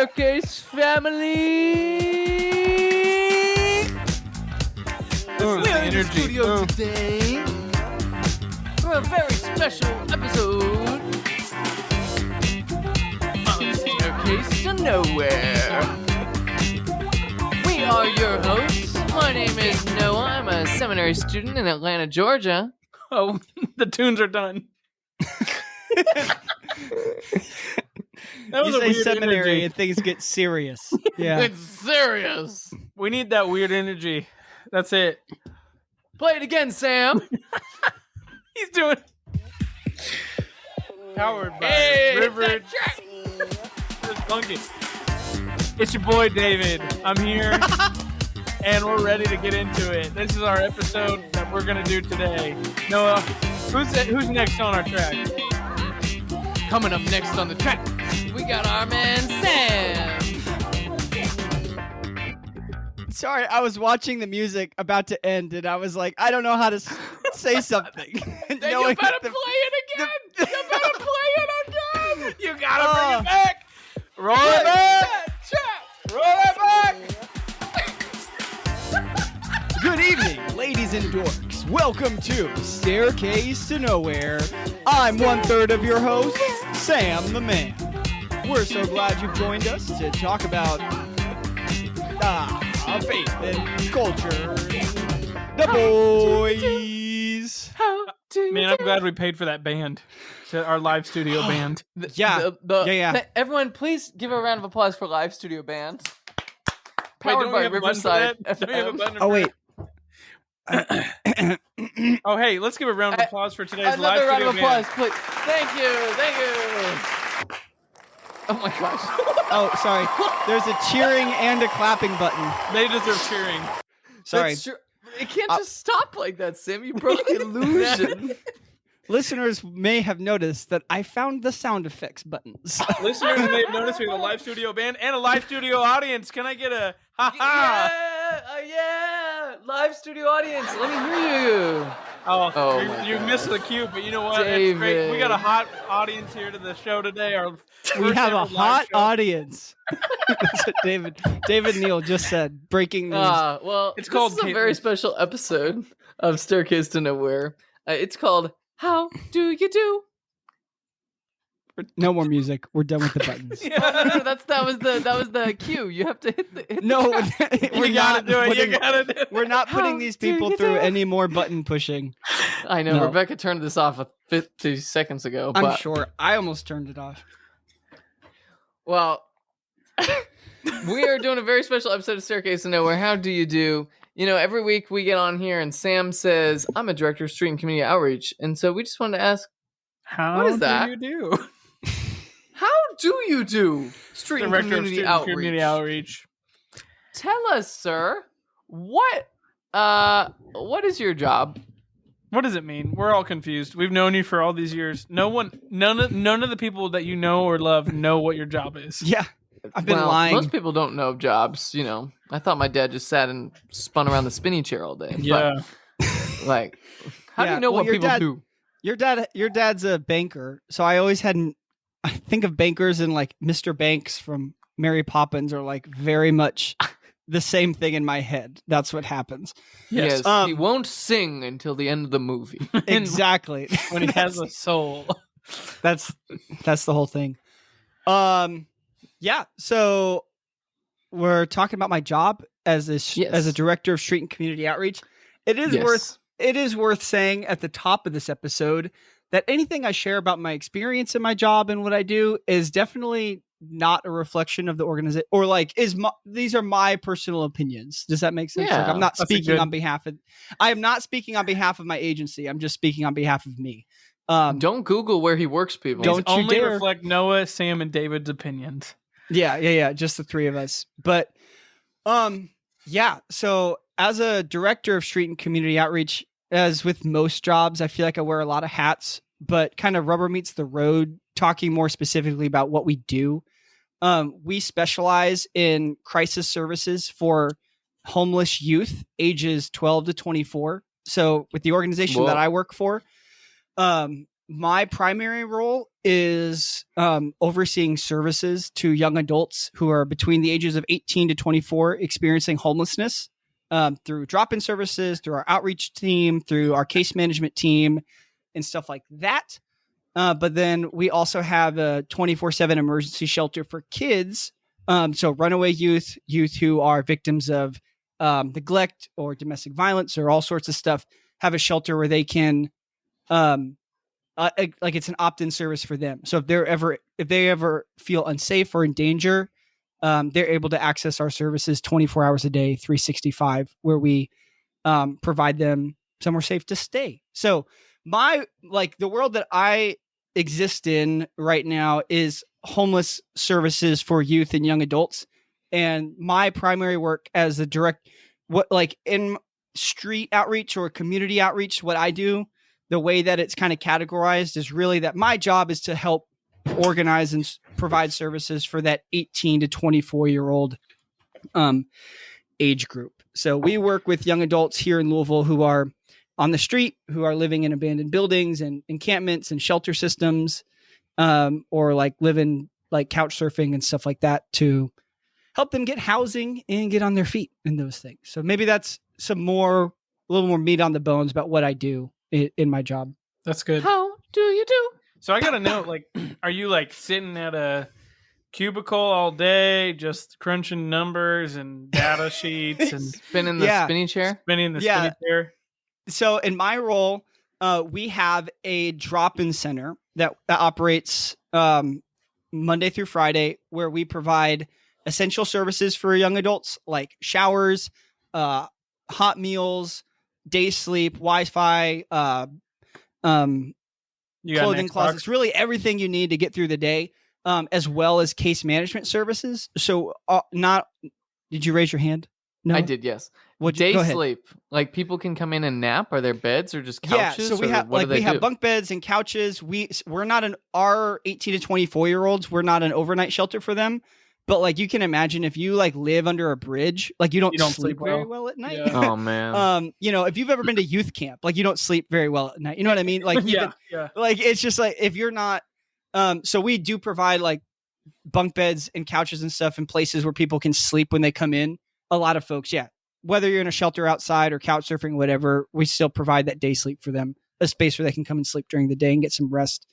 Staircase family. We are in the studio today for a very special episode of Staircase to Nowhere. We are your hosts. My name is Noah. I'm a seminary student in Atlanta, Georgia. Oh, the tunes are done. That was you a say weird seminary energy. and things get serious. Yeah. It's serious. We need that weird energy. That's it. Play it again, Sam. He's doing. Powered by Hey, River. hit that track. Just funk it. It's your boy David. I'm here, and we're ready to get into it. This is our episode that we're gonna do today. Noah, who's next on our track? Coming up next on the track, we got our man Sam. Sorry, I was watching the music about to end, and I was like, I don't know how to say something. Then you better play it again. You better play it again. You gotta bring it back. Roll it back. Roll it back. Good evening, ladies and dorks. Welcome to Staircase to Nowhere. I'm one-third of your host, Sam the Man. We're so glad you've joined us to talk about faith and culture. The boys. Man, I'm glad we paid for that band, our live studio band. Yeah. Everyone, please give a round of applause for Live Studio Band. Wait, Powered don't by we have a button for Riverside that? Do we have a FM. button Oh, for wait. Oh, hey, let's give a round of applause for today's live Another round studio of applause, band. please. Thank you. Oh my gosh. Oh, sorry. There's a cheering and a clapping button. They deserve cheering. Sorry. That's true. It can't just stop like that, Sam. You broke the illusion. Listeners may have noticed that I found the sound effects buttons. Listeners may have noticed we have a live studio band and a live studio audience. Can I get a ha-ha? Yeah, live studio audience. Let me hear you. Oh, my you gosh. missed the cue, but you know what? It's great. We got a David. hot audience here to the show today. Our We first have ever a live hot show. audience. That's what David Neal just said. Breaking news. It's It's called called a very Caitlin. special episode of Staircase to Nowhere. It's called How Do You Do? No more music. We're done with the buttons. Oh, no, that was the cue. You have to hit the No, You we're gotta not do it. putting, You gotta do it. we're not putting How these do people you through do? any more button pushing. I know No. Rebecca turned this off 50 seconds ago, I'm but sure. I almost turned it off. well, we are doing a very special episode of Staircase to Nowhere. How do you do? You know, every week we get on here and Sam says, I'm a director of street and community outreach. And so we just wanted to ask, How What is that? do you do? how do you do street and Director of community Student outreach? Community Outreach. Tell us, sir, what is your job? What does it mean? We're all confused. We've known you for all these years. None of the people that you know or love know what your job is. Yeah. I've been Well, lying. Most people don't know jobs, you know. I thought my dad just sat and spun around the spinning chair all day. Yeah. But, like, how do Yeah, you know well, what your people dad- do? Your dad's a banker, so I always I think of bankers and like Mr. Banks from Mary Poppins are like very much the same thing in my head. That's what happens. Yes. Yes, he won't sing until the end of the movie. Exactly. When he has a soul. That's the whole thing. Yeah. So we're talking about my job as a director of street and community outreach. It is worth saying at the top of this episode that anything I share about my experience in my job and what I do is definitely not a reflection of the organization, or like these are my personal opinions. Does that make sense? Yeah, like I'm not that's speaking on behalf of. I am not speaking on behalf of my agency. I'm just speaking on behalf of me. Don't Google where he works, people. Don't These you only dare. reflect Noah, Sam, and David's opinions. Yeah. Just the three of us. But, yeah. So as a director of street and community outreach, as with most jobs, I feel like I wear a lot of hats, but kind of rubber meets the road, talking more specifically about what we do. We specialize in crisis services for homeless youth ages 12 to 24. So with the organization Whoa. that I work for, my primary role is overseeing services to young adults who are between the ages of 18 to 24 experiencing homelessness, through drop-in services, through our outreach team, through our case management team, and stuff like that. But then we also have a 24/7 emergency shelter for kids. So runaway youth who are victims of neglect or domestic violence or all sorts of stuff, have a shelter where they can, like it's an opt-in service for them. So if they ever feel unsafe or in danger, they're able to access our services 24 hours a day, 365, where we provide them somewhere safe to stay. So the world that I exist in right now is homeless services for youth and young adults. And my primary work as a in street outreach or community outreach, what I do, the way that it's kind of categorized is really that my job is to help organize and provide services for that 18 to 24-year-old age group. So we work with young adults here in Louisville who are on the street, who are living in abandoned buildings and encampments and shelter systems, or like living like couch surfing and stuff like that, to help them get housing and get on their feet and those things. So maybe that's a little more meat on the bones about what I do in my job. That's good. How do you do? So I gotta know, like, are you like sitting at a cubicle all day, just crunching numbers and data sheets and Spinning the spinny chair? spinning the spinny chair? So in my role, we have a drop-in center that operates Monday through Friday, where we provide essential services for young adults like showers, hot meals, day sleep, Wi-Fi, clothing closets, really everything you need to get through the day, as well as case management services. So did you raise your hand? No, I did. Yes. Go Day ahead. sleep. Like people can come in and nap. Are there beds or just couches? Yeah, so we have bunk beds and couches. We're not our 18 to 24-year-olds. We're not an overnight shelter for them. But like you can imagine, if you like live under a bridge, like you don't sleep very well at night. Yeah. Oh man. If you've ever been to youth camp, like you don't sleep very well at night. You know what I mean? Like like it's just like if you're not. So we do provide like bunk beds and couches and stuff in places where people can sleep when they come in. A lot of folks, whether you're in a shelter outside or couch surfing, whatever, we still provide that day sleep for them, a space where they can come and sleep during the day and get some rest.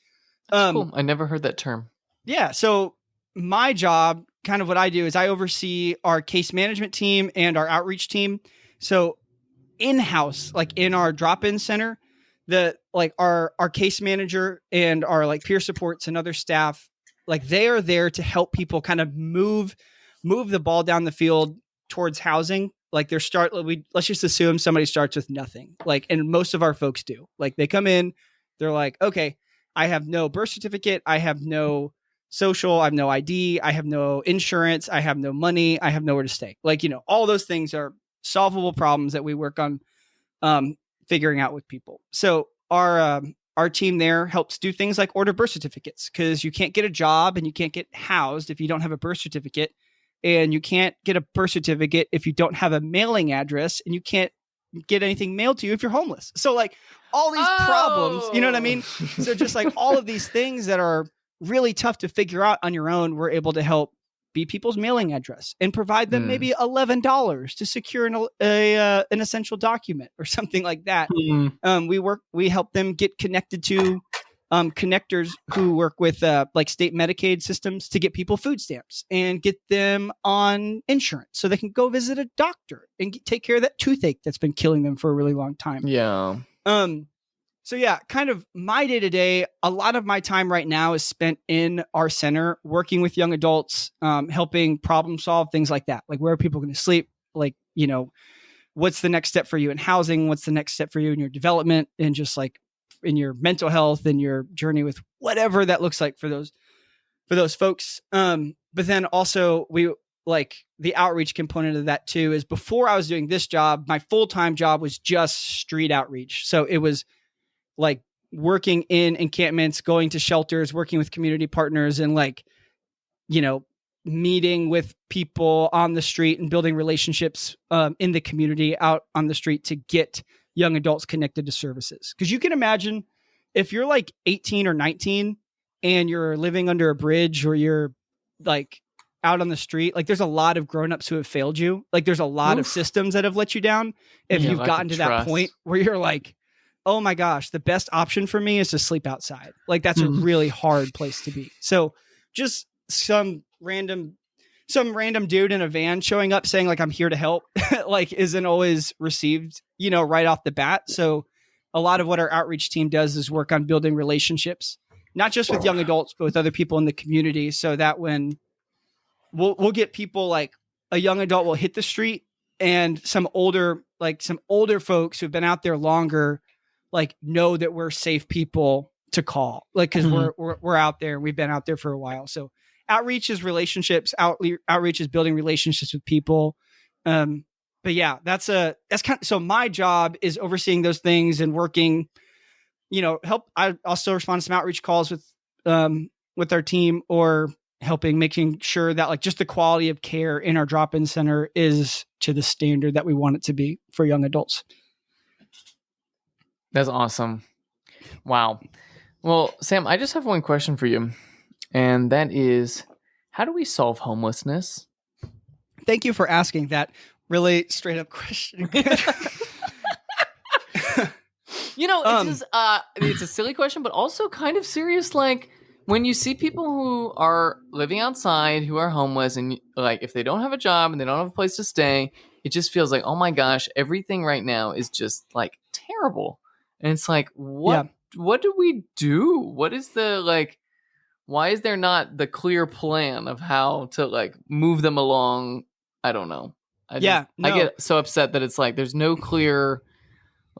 That's cool. I never heard that term. Yeah. So my job, kind of what I do, is I oversee our case management team and our outreach team. So in-house, like in our drop-in center, our case manager and our like peer supports and other staff, like they are there to help people kind of move the ball down the field towards housing. Like let's just assume somebody starts with nothing. Like, and most of our folks do. Like they come in, they're like, okay, I have no birth certificate, I have no social, I have no ID, I have no insurance, I have no money, I have nowhere to stay. Like, all those things are solvable problems that we work on figuring out with people. So our team there helps do things like order birth certificates, because you can't get a job and you can't get housed if you don't have a birth certificate, and you can't get a birth certificate if you don't have a mailing address, and you can't get anything mailed to you if you're homeless. So like all these problems, you know what I mean? So just like all of these things that are really tough to figure out on your own, we're able to help be people's mailing address and provide them maybe $11 to secure an essential document or something like that. We help them get connected to connectors who work with like state Medicaid systems to get people food stamps and get them on insurance so they can go visit a doctor and take care of that toothache that's been killing them for a really long time. Yeah. So yeah, kind of my day to day, a lot of my time right now is spent in our center working with young adults, helping problem solve things like that. Like, where are people going to sleep? Like, what's the next step for you in housing? What's the next step for you in your development? And just like in your mental health and your journey with whatever that looks like for those folks. But then also we like the outreach component of that too, is before I was doing this job, my full-time job was just street outreach. So it was like working in encampments, going to shelters, working with community partners, and like, meeting with people on the street and building relationships in the community out on the street to get young adults connected to services. Because you can imagine if you're like 18 or 19 and you're living under a bridge or you're like out on the street, like there's a lot of grown-ups who have failed you. Like there's a lot of systems that have let you down. If you've gotten to that point where you're like, oh my gosh, the best option for me is to sleep outside. Like that's a really hard place to be. So just some random dude in a van showing up saying like, I'm here to help, like isn't always received, right off the bat. So a lot of what our outreach team does is work on building relationships, not just with young adults, but with other people in the community. So that when we'll get people like a young adult will hit the street and some older folks who've been out there longer, like know that we're safe people to call, like, cause we're out there. We've been out there for a while. So outreach is relationships. Outreach is building relationships with people. But yeah, that's so my job is overseeing those things and working, help. I also respond to some outreach calls with our team or making sure that like just the quality of care in our drop-in center is to the standard that we want it to be for young adults. That's awesome. Wow. Well, Sam, I just have one question for you. And that is, how do we solve homelessness? Thank you for asking that really straight up question. It's a silly question, but also kind of serious. Like when you see people who are living outside, who are homeless, and like if they don't have a job and they don't have a place to stay, it just feels like, oh my gosh, everything right now is just like terrible. And it's like, what do we do? What is why is there not the clear plan of how to like move them along? I don't know. I get so upset that it's like, there's no clear,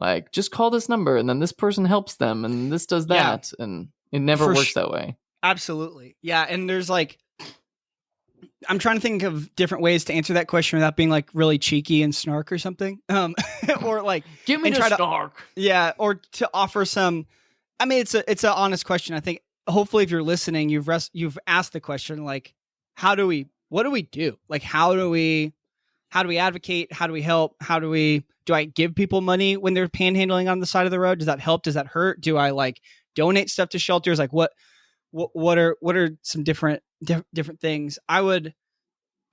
like, just call this number and then this person helps them and this does that. Yeah. And it never works that way. Absolutely. Yeah. And there's like, I'm trying to think of different ways to answer that question without being like really cheeky and snark or something. Or like, give me the snark. Or to offer some, I mean, it's an honest question. I think hopefully if you're listening, you've asked the question, like, what do we do? Like, how do we advocate? How do we help? Do I give people money when they're panhandling on the side of the road? Does that help? Does that hurt? Do I like donate stuff to shelters? Like what are some different things I would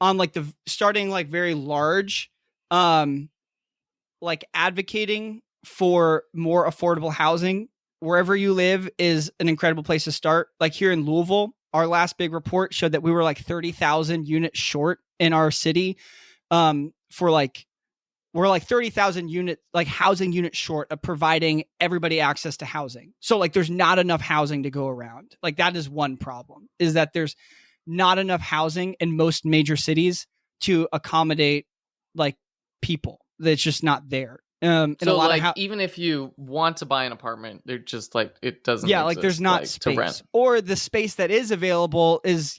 on like the starting like very large, like advocating for more affordable housing wherever you live is an incredible place to start. Like here in Louisville, our last big report showed that we were like 30,000 units short in our city. We're like 30,000 unit, like housing units short of providing everybody access to housing. So like, there's not enough housing to go around. Like that is one problem, is that there's not enough housing in most major cities to accommodate like people. That's just not there. So like even if you want to buy an apartment, they're just like, it doesn't exist, like there's not space to rent. Or the space that is available is,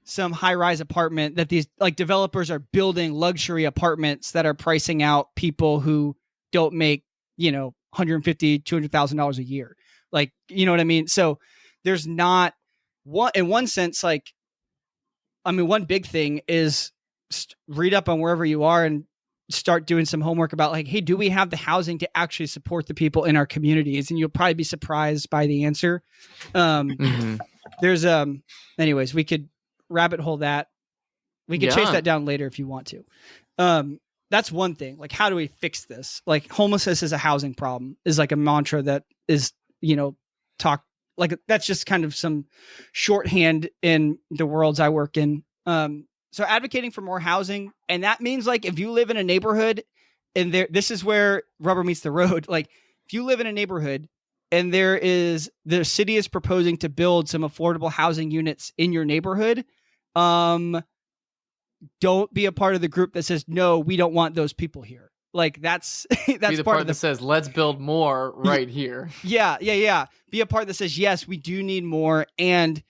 some high-rise apartment that these like developers are building luxury apartments that are pricing out people who don't make, $150,000, $200,000 a year. Like, you know what I mean? So there's not one, in one sense, like, I mean, one big thing is read up on wherever you are and start doing some homework about like, hey, do we have the housing to actually support the people in our communities? And you'll probably be surprised by the answer. There's, anyways, we could rabbit hole that. We could chase that down later if you want to. That's one thing. Like, how do we fix this? Like, homelessness is a housing problem is like a mantra that is, talk like that's just kind of some shorthand in the worlds I work in. So advocating for more housing. And that means like, if you live in a neighborhood and this is where rubber meets the road. Like if you live in a neighborhood and the city is proposing to build some affordable housing units in your neighborhood, don't be a part of the group that says, no, we don't want those people here. Like that's be the part that says, let's build more right here. Yeah. Be a part that says, yes, we do need more. And,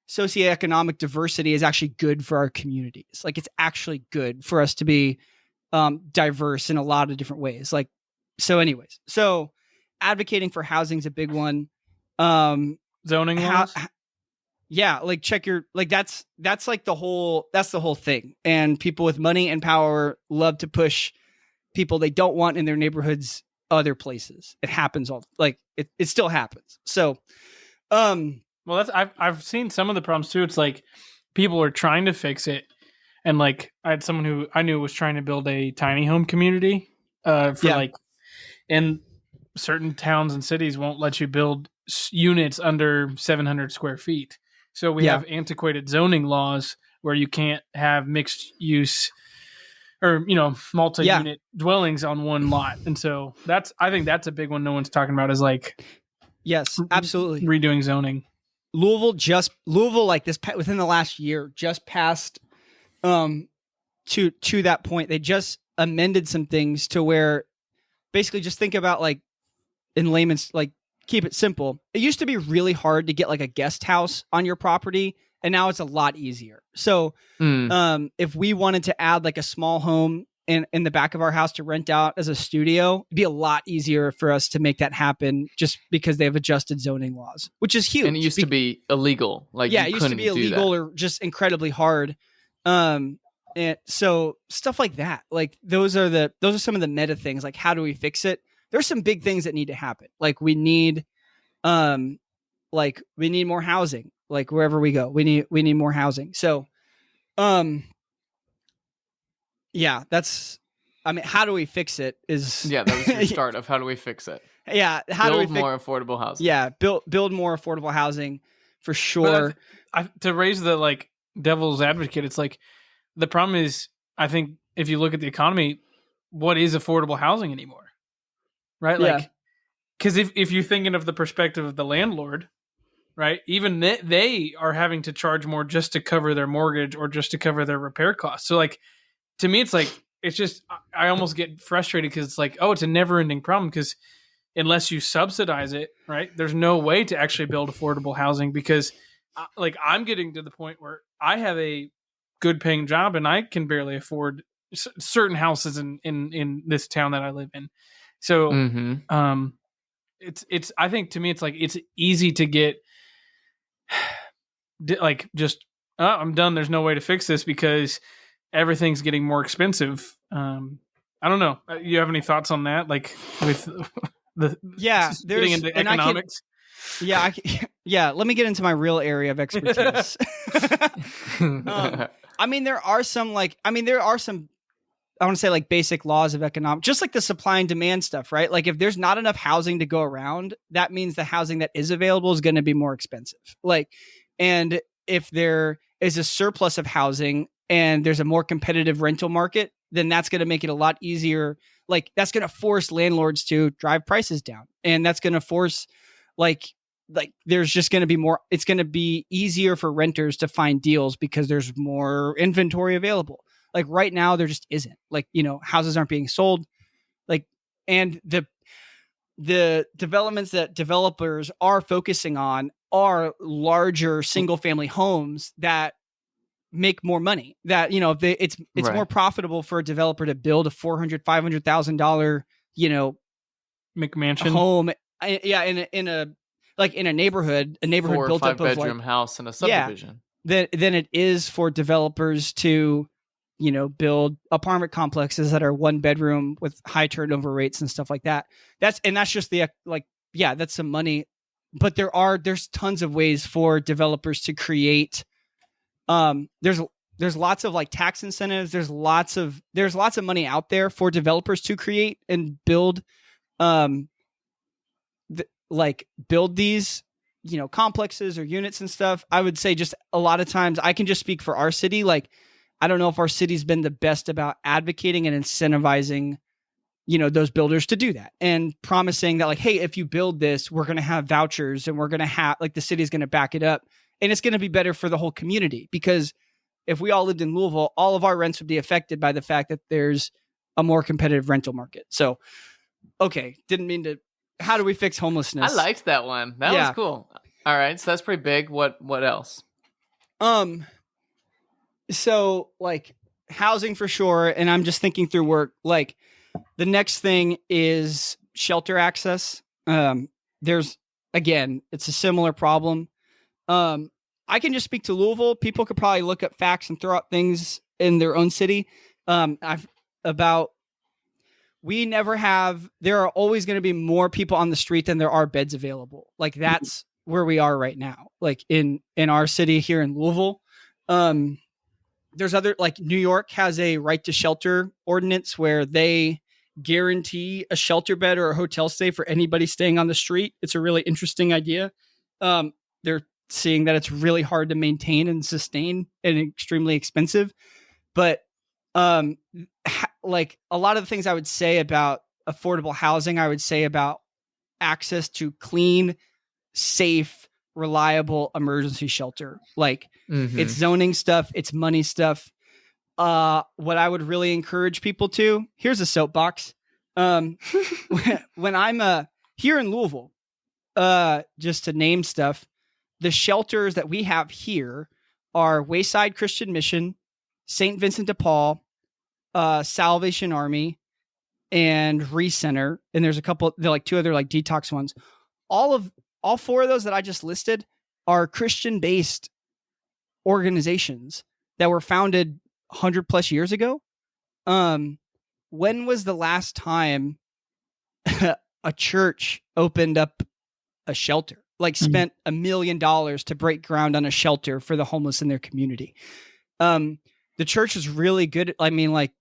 socioeconomic diversity is actually good for our communities. Like it's actually good for us to be, diverse in a lot of different ways. Like, so anyways, advocating for housing is a big one. Zoning laws. Yeah, like check your like that's like the whole thing. And people with money and power love to push people they don't want in their neighborhoods other places. It happens it still happens. So, Well, that's I've seen some of the problems too. It's like people are trying to fix it, and like I had someone who I knew was trying to build a tiny home community and certain towns and cities won't let you build units under 700 square feet. So we have antiquated zoning laws where you can't have mixed use or, multi-unit dwellings on one lot. And so I think that's a big one no one's talking about is like, yes, absolutely. Redoing zoning. Louisville, like this within the last year, just passed to that point. They just amended some things to where basically just think about like in layman's, like keep it simple. It used to be really hard to get like a guest house on your property, and now it's a lot easier. So if we wanted to add like a small home in the back of our house to rent out as a studio, it'd be a lot easier for us to make that happen just because they have adjusted zoning laws, which is huge. And it used to be illegal. Like, it used to be illegal or just incredibly hard. And so stuff like that, like those are some of the meta things. Like, how do we fix it? There's some big things that need to happen. Like we need more housing. Like wherever we go, we need more housing. So, how do we fix it that was your start of how do we fix it? Yeah. Build more affordable housing. Yeah. Build more affordable housing for sure. To raise the like devil's advocate, it's like the problem is, I think if you look at the economy, what is affordable housing anymore? Right? Like, because if you're thinking of the perspective of the landlord, right, even they are having to charge more just to cover their mortgage or just to cover their repair costs. So like, to me, it's like, it's just, I almost get frustrated because it's like, oh, it's a never ending problem because unless you subsidize it, right, there's no way to actually build affordable housing because like I'm getting to the point where I have a good paying job and I can barely afford certain houses in this town that I live in. So, it's, I think to me, it's like, it's easy to get like, just, I'm done. There's no way to fix this because everything's getting more expensive. I don't know. You have any thoughts on that? Like with getting into economics? Let me get into my real area of expertise. There are some, I want to say like basic laws of economics, just like the supply and demand stuff, right? Like if there's not enough housing to go around, that means the housing that is available is going to be more expensive. Like, and if there is a surplus of housing and there's a more competitive rental market, then that's going to make it a lot easier. Like that's going to force landlords to drive prices down, and that's going to force like there's just going to be more, it's going to be easier for renters to find deals because there's more inventory available. Like right now, there just isn't. Like, houses aren't being sold. Like, and the developments that developers are focusing on are larger single family homes that make more money. That it's right. More profitable for a developer to build a $400,000-$500,000 McMansion home. In a neighborhood, built up of 5-bedroom house in a subdivision. Than it is for developers to build apartment complexes that are 1 bedroom with high turnover rates and stuff like that. That's just that's some money, but there's tons of ways for developers to create. There's lots of like tax incentives. There's lots of money out there for developers to create and build, build these, complexes or units and stuff. I would say just a lot of times I can just speak for our city. Like, I don't know if our city's been the best about advocating and incentivizing, those builders to do that and promising that like, hey, if you build this, we're going to have vouchers and we're going to have the city's going to back it up and it's going to be better for the whole community. Because if we all lived in Louisville, all of our rents would be affected by the fact that there's a more competitive rental market. So, okay. Didn't mean to, how do we fix homelessness? I liked that one. That was cool. All right. So that's pretty big. What else? So like housing for sure. And I'm just thinking through work, like the next thing is shelter access. It's a similar problem. I can just speak to Louisville. People could probably look up facts and throw out things in their own city. About there are always going to be more people on the street than there are beds available. Like that's where we are right now. Like in our city here in Louisville, there's other, like New York has a right to shelter ordinance where they guarantee a shelter bed or a hotel stay for anybody staying on the street. It's a really interesting idea. They're seeing that it's really hard to maintain and sustain and extremely expensive. But like a lot of the things I would say about affordable housing, I would say about access to clean, safe, reliable emergency shelter. Like it's zoning stuff, it's money stuff. What I would really encourage people to, here's a soapbox. When I'm here in Louisville, just to name stuff, the shelters that we have here are Wayside Christian Mission, St. Vincent de Paul, Salvation Army, and Recenter. And there's a couple, they're like two other like detox ones. All four of those that I just listed are Christian-based organizations that were founded 100 plus years ago. When was the last time a church opened up a shelter? Like spent $1 million to break ground on a shelter for the homeless in their community. The church is really good. I mean, like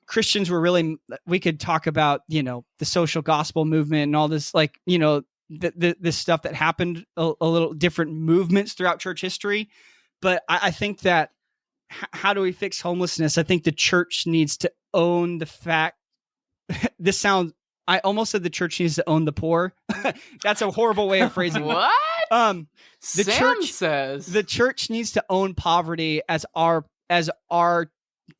Christians were really, we could talk about, the social gospel movement and all this, like, this stuff that happened, a little different movements throughout church history. But I think that how do we fix homelessness? I think the church needs to own the fact I almost said the church needs to own the poor. That's a horrible way of phrasing what? it. Sam says the church needs to own poverty as our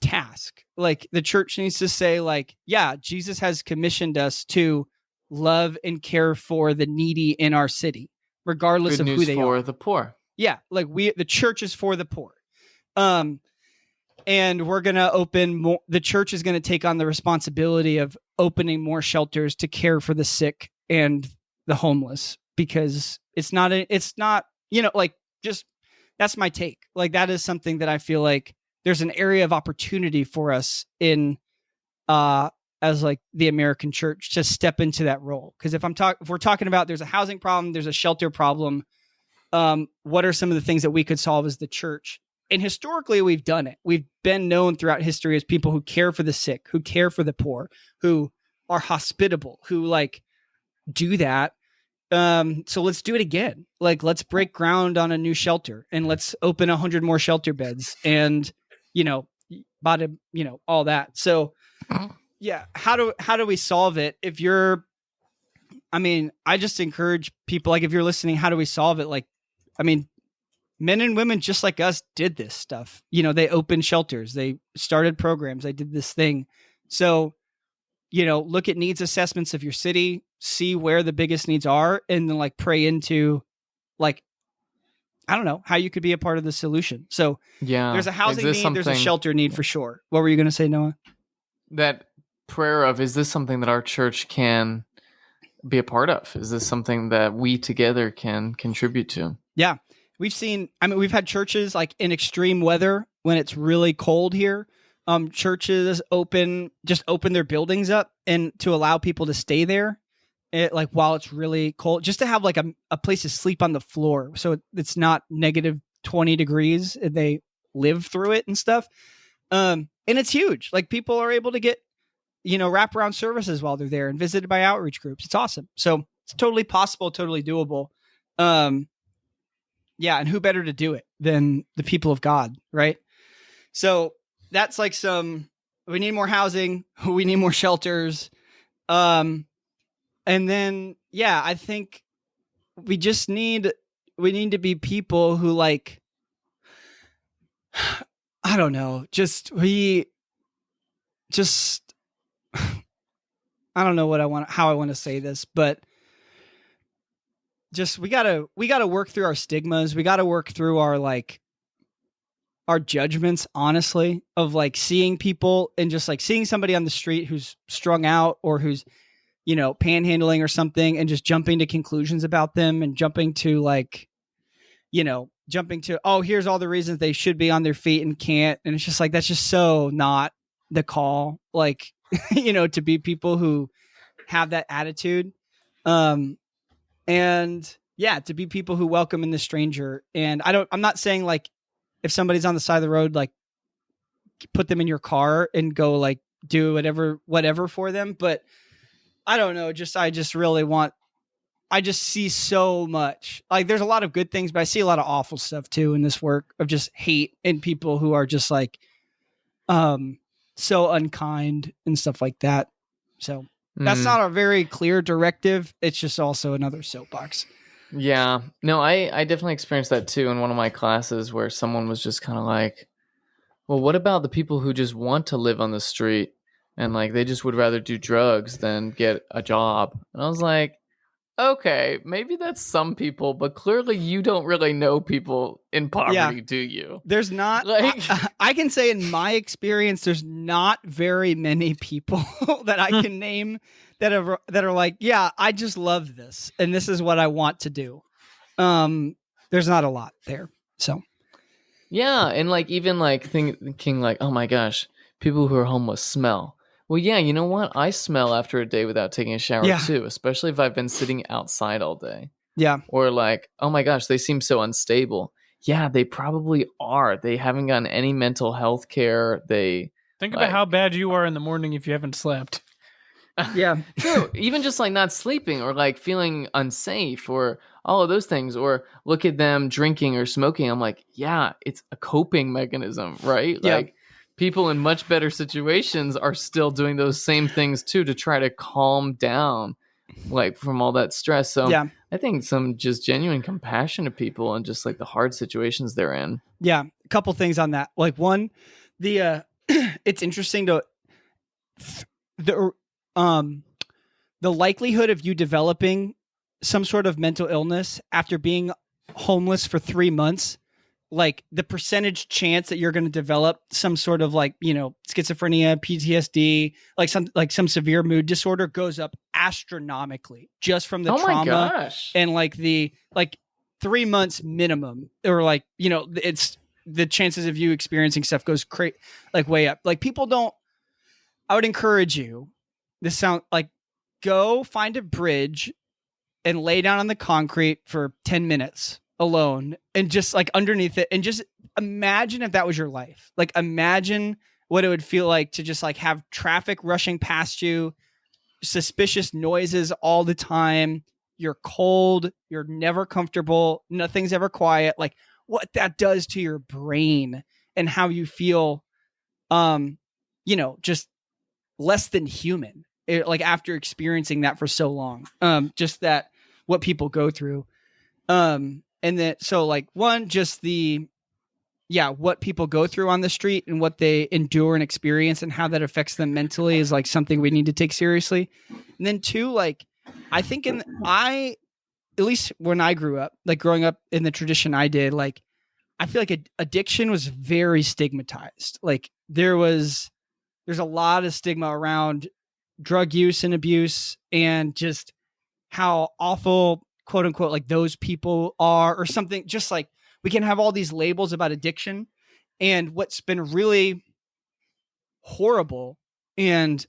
task. Like the church needs to say, like, yeah, Jesus has commissioned us to love and care for the needy in our city, regardless good of who news they for are. the poor. Yeah, like the church is for the poor. And we're going to open more, the church is going to take on the responsibility of opening more shelters to care for the sick and the homeless, because it's not, like, just, that's my take. Like, that is something that I feel like there's an area of opportunity for us in, as like the American church to step into that role. Cause if we're talking about, there's a housing problem, there's a shelter problem. What are some of the things that we could solve as the church? And historically, we've done it. We've been known throughout history as people who care for the sick, who care for the poor, who are hospitable, who like do that. So let's do it again. Like, let's break ground on a new shelter and let's open 100 more shelter beds and, all that. So yeah, how do we solve it? I just encourage people, like, if you're listening, how do we solve it? Like, men and women just like us did this stuff. They opened shelters, they started programs, they did this thing. So, look at needs assessments of your city, see where the biggest needs are, and then like pray into, like, I don't know, how you could be a part of the solution. So yeah, there's a housing need, there's a shelter need for sure. What were you going to say, Noah? That prayer of, is this something that our church can be a part of? Is this something that we together can contribute to? Yeah. We've had churches like in extreme weather when it's really cold here. Churches open their buildings up and to allow people to stay there, while it's really cold, just to have like a place to sleep on the floor. So it's not negative 20 degrees. They live through it and stuff. And it's huge. Like, people are able to get, wraparound services while they're there and visited by outreach groups. It's awesome. So it's totally possible, totally doable. Yeah, and who better to do it than the people of God, right? So that's like we need more housing, we need more shelters. And then, yeah, I think we need to be people who, like, I don't know, I don't know how I want to say this, but just we gotta work through our stigmas. We gotta work through our judgments, honestly, of like seeing people and just like seeing somebody on the street who's strung out or who's, panhandling or something, and just jumping to conclusions about them and jumping to, oh, here's all the reasons they should be on their feet and can't. And it's just like, that's just so not the call. Like, to be people who have that attitude. And yeah, to be people who welcome in the stranger. And I'm not saying like if somebody's on the side of the road, like put them in your car and go like do whatever for them. But I don't know. I just see so much. Like there's a lot of good things, but I see a lot of awful stuff too in this work of just hate and people who are just like, so unkind and stuff like that. So that's not a very clear directive. It's just also another soapbox. Yeah. No, I definitely experienced that too in one of my classes where someone was just kind of like, well, what about the people who just want to live on the street and like they just would rather do drugs than get a job? And I was like, okay, maybe that's some people, but clearly you don't really know people in poverty, do you? There's not, like, I can say in my experience, there's not very many people that I can name that are like, yeah, I just love this and this is what I want to do. There's not a lot there. So, yeah, and like even like thinking like, oh my gosh, people who are homeless smell. Well, yeah, you know what? I smell after a day without taking a shower too, especially if I've been sitting outside all day. Yeah. Or like, oh my gosh, they seem so unstable. Yeah, they probably are. They haven't gotten any mental health care. They think about how bad you are in the morning if you haven't slept. Yeah. True. Even just like not sleeping or like feeling unsafe or all of those things, or look at them drinking or smoking. I'm like, yeah, it's a coping mechanism, right? Yeah. Like people in much better situations are still doing those same things too to try to calm down like from all that stress. So yeah. I think some just genuine compassion to people and just like the hard situations they're in. Yeah. A couple things on that. Like one, it's interesting the likelihood of you developing some sort of mental illness after being homeless for 3 months, like the percentage chance that you're going to develop some sort of like, schizophrenia, PTSD, like some severe mood disorder goes up astronomically just from the trauma and like the 3 months minimum, or like, it's the chances of you experiencing stuff goes like way up. Like I would encourage you, go find a bridge and lay down on the concrete for 10 minutes alone and just like underneath it and just imagine if that was your life. Like imagine what it would feel like to just like have traffic rushing past you, suspicious noises all the time. You're cold. You're never comfortable. Nothing's ever quiet. Like what that does to your brain and how you feel, just less than human. Like after experiencing that for so long, just that what people go through. And then, so like one, just what people go through on the street and what they endure and experience and how that affects them mentally is like something we need to take seriously. And then two, like, I think at least when I grew up, like growing up in the tradition I did, like, I feel like addiction was very stigmatized. Like there's a lot of stigma around drug use and abuse and just how awful, quote unquote, like those people are or something. Just like we can have all these labels about addiction. And what's been really horrible and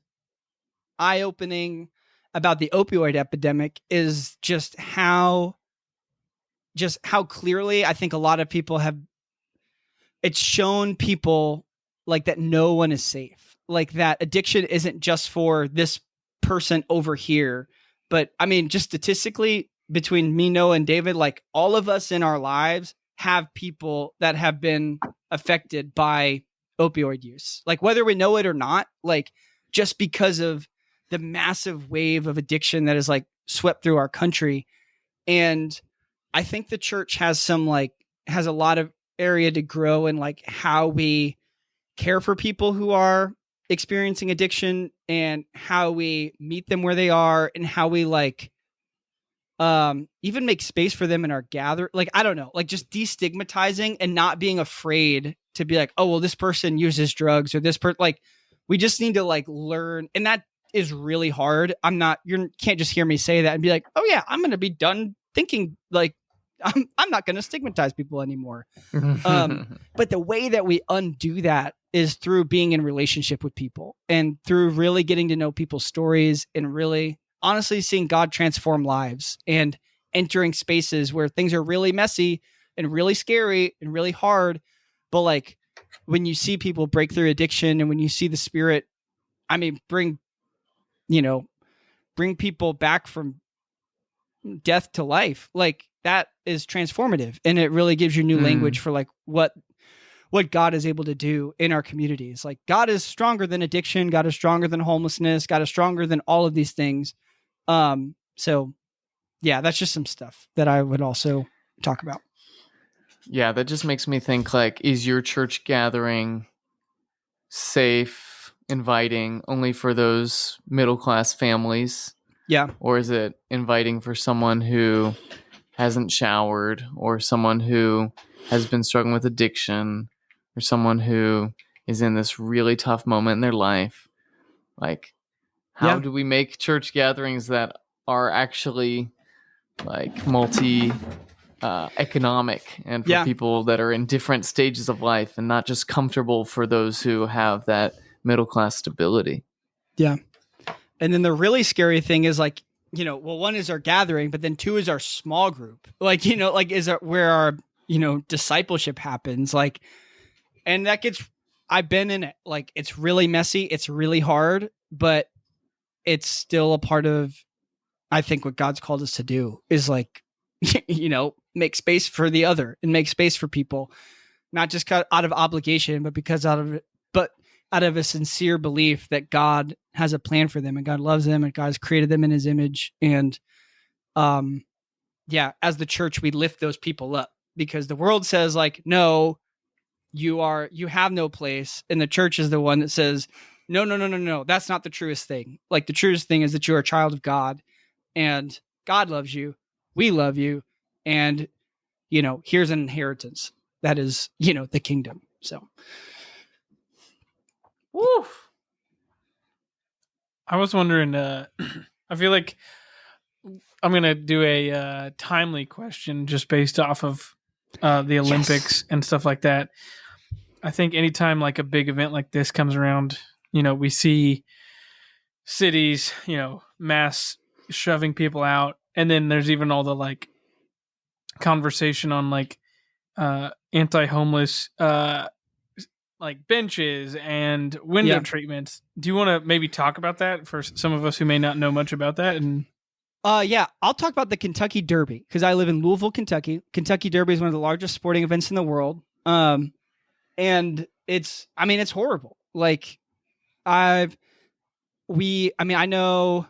eye-opening about the opioid epidemic is just how clearly I think a lot of people it's shown people like that no one is safe. Like that addiction isn't just for this person over here. But I mean, just statistically between me, Noah, and David, like all of us in our lives have people that have been affected by opioid use. Like whether we know it or not, like just because of the massive wave of addiction that is like swept through our country. And I think the church has a lot of area to grow in like how we care for people who are experiencing addiction and how we meet them where they are and how we like even make space for them in our like I don't know, like just destigmatizing and not being afraid to be like, oh well, this person uses drugs or this person, like we just need to like learn. And that is really hard. You can't just hear me say that and be like, oh yeah, I'm gonna be done thinking like I'm not gonna stigmatize people anymore. But the way that we undo that is through being in relationship with people and through really getting to know people's stories and really honestly seeing God transform lives and entering spaces where things are really messy and really scary and really hard. But like when you see people break through addiction and when you see the Spirit, I mean, bring people back from death to life, like that is transformative. And it really gives you new language for like what God is able to do in our communities. Like God is stronger than addiction. God is stronger than homelessness. God is stronger than all of these things. So yeah, that's just some stuff that I would also talk about. Yeah, that just makes me think like, is your church gathering safe, inviting only for those middle-class families? Yeah. Or is it inviting for someone who hasn't showered or someone who has been struggling with addiction or someone who is in this really tough moment in their life? Like, how do we make church gatherings that are actually like multi economic and for people that are in different stages of life and not just comfortable for those who have that middle class stability? Yeah. And then the really scary thing is like, well, one is our gathering, but then two is our small group. Like, like where our, discipleship happens. Like, and that gets, I've been in it. Like, it's really messy. It's really hard, but it's still a part of, I think what God's called us to do is like, make space for the other and make space for people, not just out of obligation, but because out of a sincere belief that God has a plan for them and God loves them and God has created them in his image. And, as the church, we lift those people up because the world says like, no, you have no place. And the church is the one that says, no. That's not the truest thing. Like the truest thing is that you're a child of God and God loves you. We love you. And, here's an inheritance that is, the kingdom. So. Woo. I was wondering, I feel like I'm going to do a timely question just based off of the Olympics and stuff like that. I think anytime like a big event like this comes around, we see cities, mass shoving people out. And then there's even all the like conversation on like anti-homeless like benches and window treatments. Do you want to maybe talk about that for some of us who may not know much about that? And I'll talk about the Kentucky Derby because I live in Louisville, Kentucky. Kentucky Derby is one of the largest sporting events in the world. And it's horrible. Like I know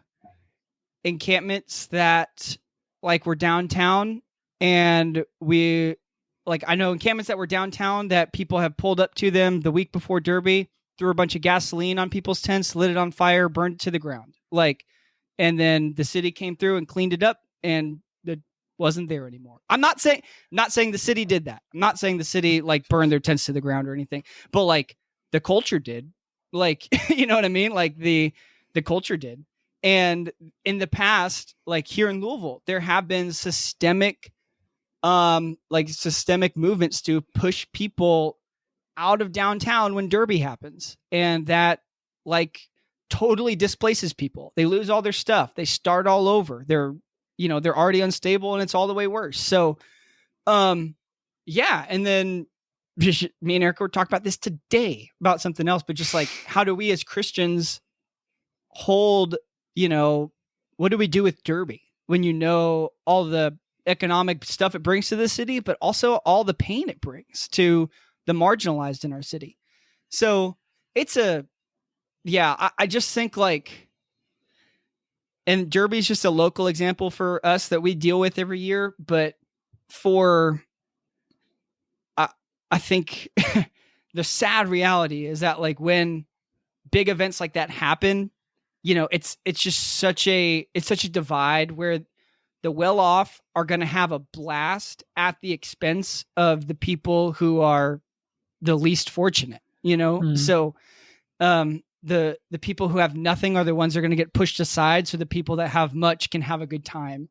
encampments that like were downtown and I know encampments that were downtown that people have pulled up to them the week before Derby, threw a bunch of gasoline on people's tents, lit it on fire, burned it to the ground. Like, and then the city came through and cleaned it up and it wasn't there anymore. I'm not saying the city did that. I'm not saying the city like burned their tents to the ground or anything, but like the culture did. Like, you know what I mean? Like the culture did. And in the past, like here in Louisville, there have been systemic movements to push people out of downtown when Derby happens. And that like totally displaces people. They lose all their stuff. They start all over. They're already unstable and it's all the way worse. So, and then me and Eric were talking about this today about something else, but just like, how do we as Christians hold, what do we do with Derby when all the economic stuff it brings to the city, but also all the pain it brings to the marginalized in our city? So it's I just think like, and Derby is just a local example for us that we deal with every year, but I think the sad reality is that like when big events like that happen, it's just such a divide where the well-off are going to have a blast at the expense of the people who are the least fortunate, So, the people who have nothing are the ones that are going to get pushed aside. So the people that have much can have a good time.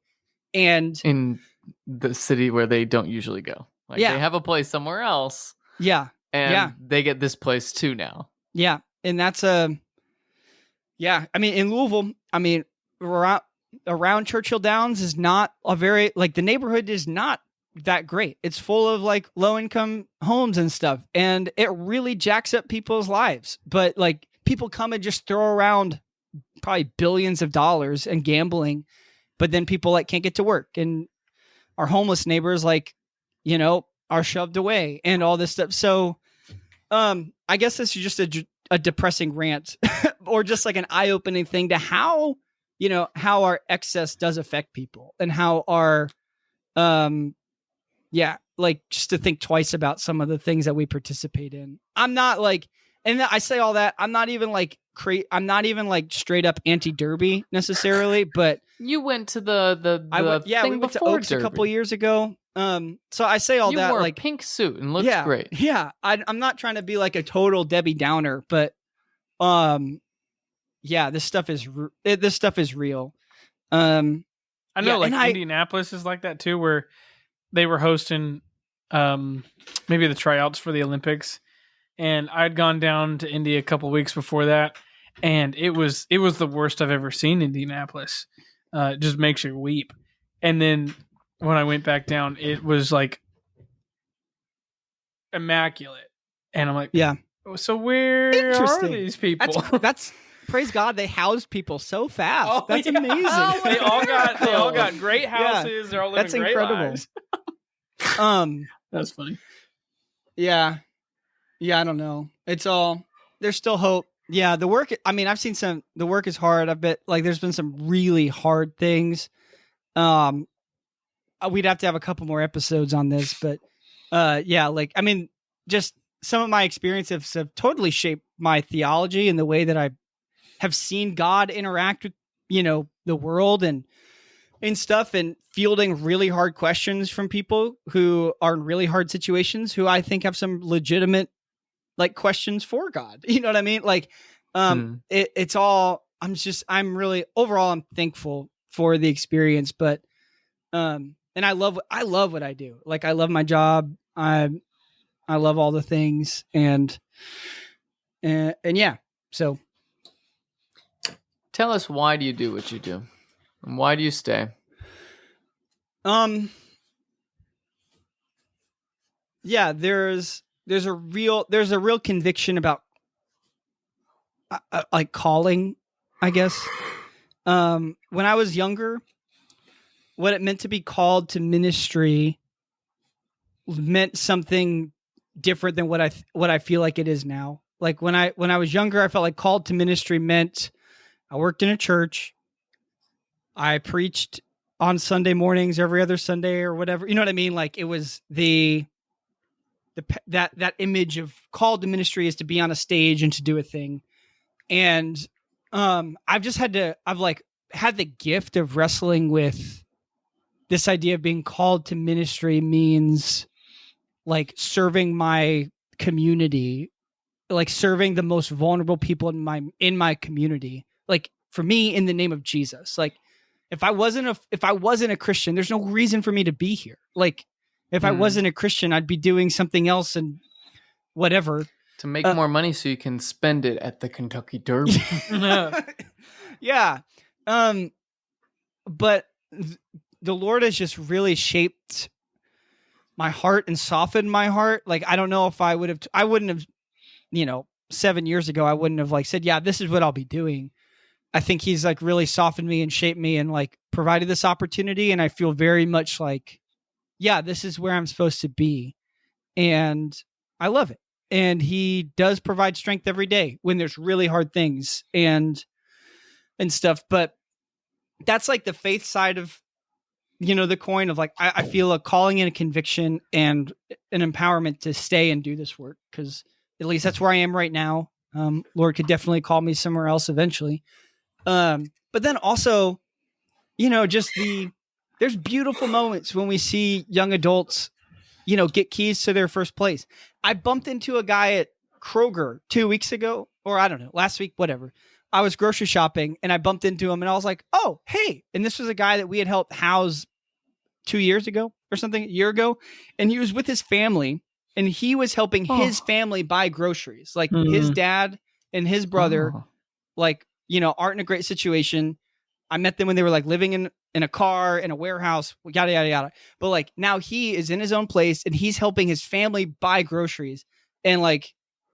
And in the city where they don't usually go. Like they have a place somewhere else. Yeah. and they get this place too now. Yeah. And that's yeah. I mean, in Louisville, I mean, around Churchill Downs is not a very, like, the neighborhood is not that great. It's full of like low income homes and stuff. And it really jacks up people's lives. But like, people come and just throw around probably billions of dollars and gambling, but then people like can't get to work, and our homeless neighbors, like, you know, are shoved away and all this stuff. So I guess this is just a depressing rant or just like an eye-opening thing to how, you know, how our excess does affect people, and how our like, just to think twice about some of the things that we participate in. I'm not like, and I say all that, I'm not even like straight up anti-derby necessarily, but you went to the thing we went to before Oaks Derby. a couple years ago. So I say all you that, wore like, a pink suit and looked yeah, great. Yeah, I'm not trying to be like a total Debbie Downer, but yeah, this stuff is real. I know, yeah, like Indianapolis is like that too, where they were hosting maybe the tryouts for the Olympics, and I'd gone down to Indy a couple weeks before that, and it was the worst I've ever seen Indianapolis. It just makes you weep. And then when I went back down, it was like immaculate, and I'm like, yeah. So where are these people? That's praise God, they housed people so fast. Oh, that's yeah. amazing. Oh, they all got great houses. Yeah. They're all living that's great incredible. Lives. That's funny. Yeah. I don't know. There's still hope. Yeah, the work, I mean, I've seen the work is hard. I bet, like, there's been some really hard things. We'd have to have a couple more episodes on this, but yeah, like, I mean, just some of my experiences have totally shaped my theology and the way that I have seen God interact with, you know, the world and stuff, and fielding really hard questions from people who are in really hard situations, who I think have some legitimate, like, questions for God. You know what I mean? Like, it's all, I'm really, overall, I'm thankful for the experience, but, and I love what I do. Like, I love my job. I love all the things, and yeah. So tell us, why do you do what you do? And why do you stay? Yeah, there's a real conviction about like calling, I guess. When I was younger, what it meant to be called to ministry meant something different than what I feel like it is now. Like, when I was younger, I felt like called to ministry meant I worked in a church, I preached on Sunday mornings every other Sunday or whatever. You know what I mean? Like, it was that image of called to ministry is to be on a stage and to do a thing. And I've had the gift of wrestling with this idea of being called to ministry means, like, serving my community, like serving the most vulnerable people in my community. Like, for me, in the name of Jesus. Like, if I wasn't a Christian, there's no reason for me to be here. Like, if I wasn't a Christian, I'd be doing something else and whatever. To make more money so you can spend it at the Kentucky Derby. Yeah. But the Lord has just really shaped my heart and softened my heart. Like, I don't know if I wouldn't have, 7 years ago, I wouldn't have, like, said, yeah, this is what I'll be doing. I think he's, like, really softened me and shaped me and, like, provided this opportunity. And I feel very much like, yeah, this is where I'm supposed to be. And I love it. And he does provide strength every day when there's really hard things and stuff. But that's, like, the faith side of, the coin of, like, I feel a calling and a conviction and an empowerment to stay and do this work. 'Cause at least that's where I am right now. Lord could definitely call me somewhere else eventually. But then also, there's beautiful moments when we see young adults, get keys to their first place. I bumped into a guy at Kroger 2 weeks ago, or I don't know, last week, whatever. I was grocery shopping and I bumped into him and I was like, oh, hey. And this was a guy that we had helped house 2 years ago or something, a year ago. And he was with his family and he was helping his family buy groceries. Like his dad and his brother, like, aren't in a great situation. I met them when they were like living in a car, in a warehouse, yada, yada, yada. But like now he is in his own place and he's helping his family buy groceries. And like,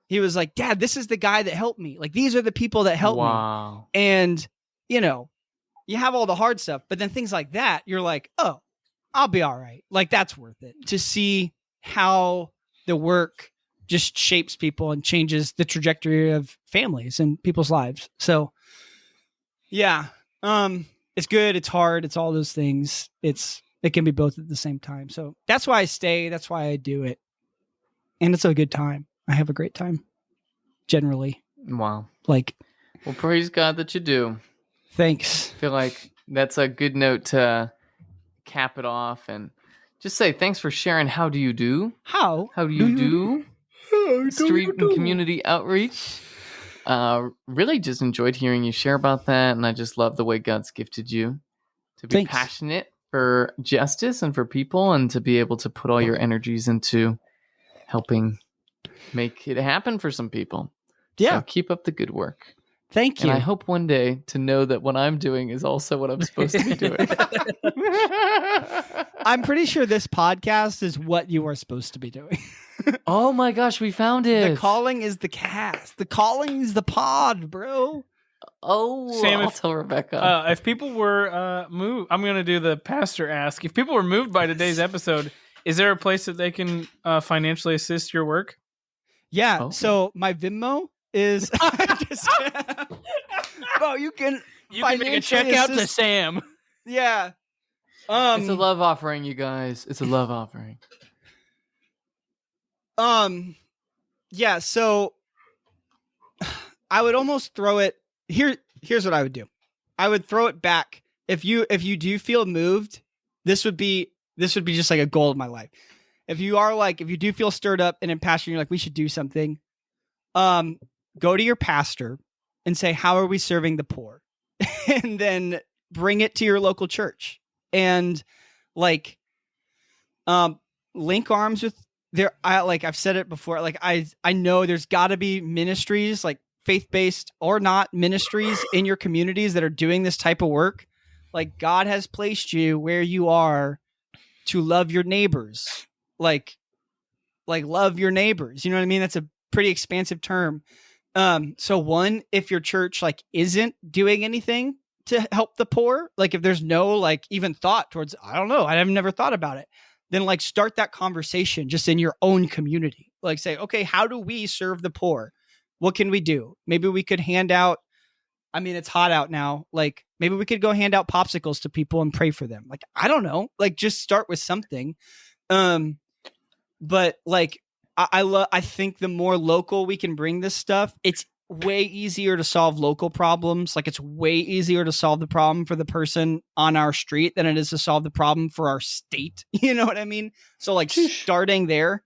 he was like, Dad, this is the guy that helped me. Like, these are the people that helped me. And, you have all the hard stuff, but then things like that, you're like, oh, I'll be all right. Like, that's worth it to see how the work just shapes people and changes the trajectory of families and people's lives. So yeah, it's good. It's hard. It's all those things. It can be both at the same time. So that's why I stay. That's why I do it. And it's a good time. I have a great time generally. Wow. Like, well, praise God that you do. Thanks. I feel like that's a good note to cap it off and just say thanks for sharing. How do you do? How do you do? Street and community outreach. Really just enjoyed hearing you share about that, and I just love the way God's gifted you to be passionate for justice and for people, and to be able to put all your energies into helping make it happen for some people. Yeah. So keep up the good work. Thank you. And I hope one day to know that what I'm doing is also what I'm supposed to be doing. I'm pretty sure this podcast is what you are supposed to be doing. Oh my gosh, we found it. The calling is the cast. The calling is the pod, bro. Oh, Sam, I'll tell Rebecca. If people were moved, I'm going to do the pastor ask. If people were moved by today's episode, is there a place that they can financially assist your work? Yeah. Okay. So my Venmo is. Bro, you can make a check out to Sam. Yeah. It's a love offering, you guys. It's a love offering. Yeah. So I would almost throw it here. Here's what I would do. I would throw it back. If you do feel moved, this would be just like a goal of my life. If you do feel stirred up and impassioned, you're like, we should do something. Go to your pastor and say, how are we serving the poor? And then bring it to your local church and like, link arms with I've said it before. Like I know there's gotta be ministries, like faith-based or not, ministries in your communities that are doing this type of work. Like, God has placed you where you are to love your neighbors. Like love your neighbors. You know what I mean? That's a pretty expansive term. So one, if your church like isn't doing anything to help the poor, like if there's no like even thought towards, I don't know, I've never thought about it, then like start that conversation just in your own community. Like say, okay, how do we serve the poor? What can we do? Maybe we could hand out, I mean, it's hot out now. Like maybe we could go hand out popsicles to people and pray for them. Like, I don't know, like just start with something. But like, I think the more local we can bring this stuff, it's way easier to solve local problems. Like it's way easier to solve the problem for the person on our street than it is to solve the problem for our state. You know what I mean? So like starting there,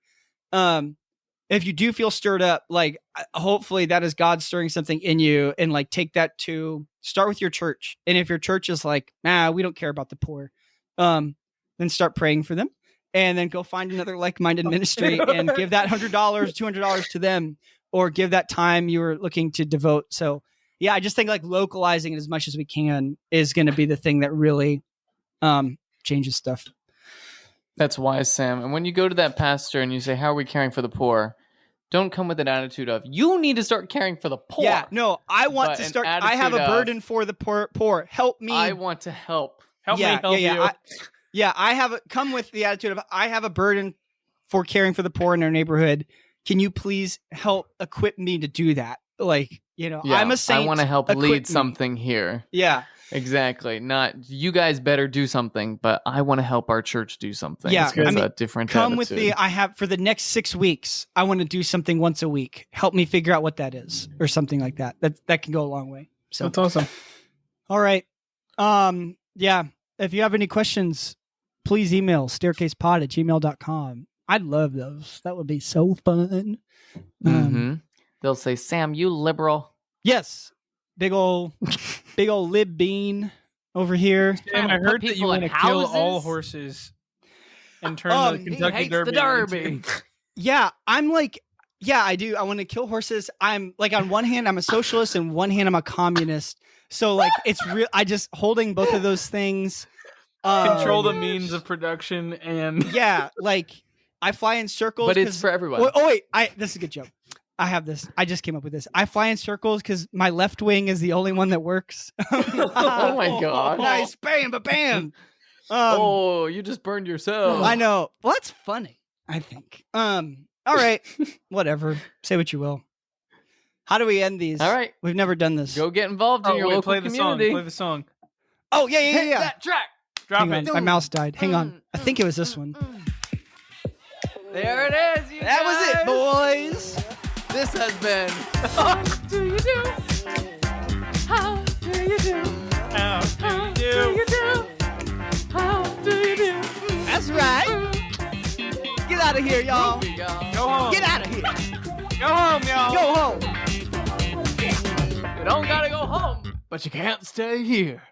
if you do feel stirred up, like hopefully that is God stirring something in you, and like take that to start with your church. And if your church is like, nah, we don't care about the poor, then start praying for them. And then go find another like-minded ministry and give that $100, $200 to them, or give that time you were looking to devote. So yeah, I just think like localizing it as much as we can is going to be the thing that really changes stuff. That's wise, Sam. And when you go to that pastor and you say, how are we caring for the poor? Don't come with an attitude of, you need to start caring for the poor. Yeah, no, I want to start. I have a burden for the poor. Help me. I want to help. Help me help you. I have come with the attitude of, I have a burden for caring for the poor in our neighborhood. Can you please help equip me to do that? Like, I'm a saint. I want to help lead something here. Yeah, exactly. Not you guys better do something, but I want to help our church do something. Yeah, it's a different come attitude. With I have for the next 6 weeks, I want to do something once a week. Help me figure out what that is, or something like that. That can go a long way. So that's awesome. All right. Yeah. If you have any questions, please email staircasepod@gmail.com. I'd love those. That would be so fun. They'll say, Sam, you liberal. Yes. Big old lib bean over here. Sam, I heard that you want to kill all horses and turn the Kentucky Derby. Yeah, I'm like, yeah, I do. I want to kill horses. I'm like, on one hand, I'm a socialist, and one hand, I'm a communist. So like, it's real. I just holding both of those things. Control the gosh. means of production and Yeah, like I fly in circles. But it's 'cause- for everyone. Oh wait, this is a good joke. I have this. I just came up with this. I fly in circles because my left wing is the only one that works. Oh my gosh. Nice, bam, ba bam. Oh, you just burned yourself. I know. Well, that's funny, I think. All right. Whatever. Say what you will. How do we end these? All right. We've never done this. Go get involved in your wait, local play the song. community. Play the song. Oh, yeah. Hit that track. Drop Hang on. it. My mouse died. Hang on. I think it was this one. There it is. You That was it, guys. boys. This has been. How do you do? How do you do? How How do do you you do? How do you do? That's right. Get out of here, y'all. Groovy, y'all. Go home. Get out of here. Go home, y'all. Go home. You don't gotta go home, but you can't stay here.